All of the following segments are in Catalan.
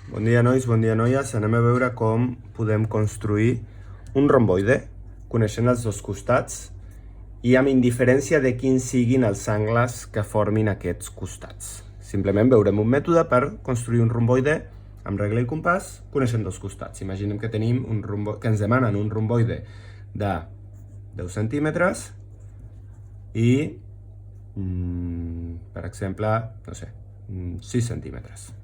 Bon dia, nois, bon dia, noies. Anem a veure com podem construir un romboide, coneixent els dos costats i amb indiferència de quins siguin els angles que formin aquests costats. Simplement veurem un mètode per construir un romboide amb regle i compàs, coneixent dos costats. Imaginem que tenim que ens demanen un romboide de 10 centímetres i, per exemple, no sé, 6 centímetres.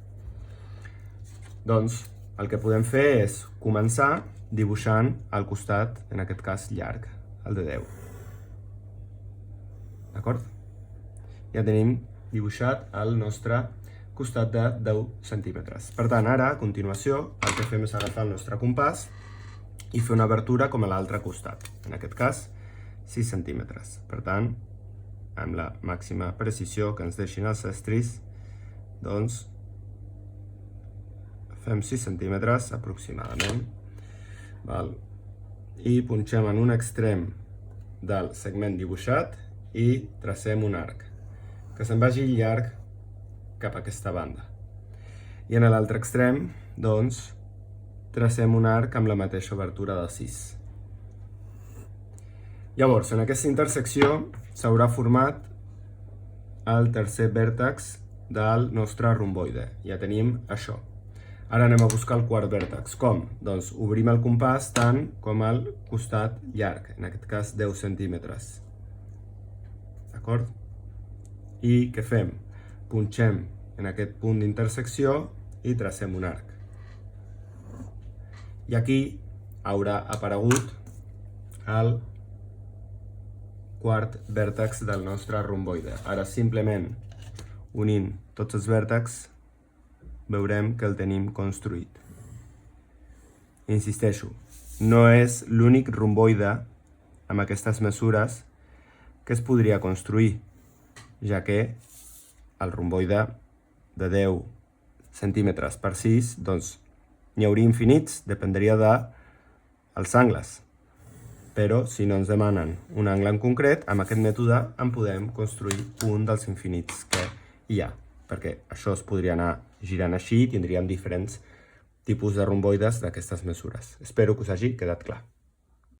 Doncs el que podem fer és començar dibuixant el costat, en aquest cas llarg, el de 10. D'acord? Ja tenim dibuixat el nostre costat de 10 centímetres. Per tant, ara, a continuació, el que fem és agafar el nostre compàs i fer una obertura com a l'altre costat. En aquest cas, 6 centímetres. Per tant, amb la màxima precisió que ens deixin els estris, doncs, fem 6 centímetres aproximadament, i punxem en un extrem del segment dibuixat i tracem un arc que se'n vagi llarg cap a aquesta banda. I en l'altre extrem, doncs, tracem un arc amb la mateixa obertura de 6. Llavors, en aquesta intersecció s'haurà format el tercer vèrtex del nostre romboide. Ja tenim això. Ara anem a buscar el quart vèrtex. Com? Doncs obrim el compàs tant com el costat llarg, en aquest cas 10 centímetres. D'acord? I què fem? Punxem en aquest punt d'intersecció i tracem un arc. I aquí haurà aparegut el quart vèrtex del nostre romboide. Ara simplement unint tots els vèrtexs veurem que el tenim construït. Insisteixo, no és l'únic romboide amb aquestes mesures que es podria construir, ja que el romboide de 10 centímetres per 6, doncs n'hi hauria infinits, dependria dels angles. Però si no ens demanen un angle en concret, amb aquest mètode en podem construir un dels infinits que hi ha, perquè això es podria anar girant així i tindríem diferents tipus de romboides d'aquestes mesures. Espero que us hagi quedat clar.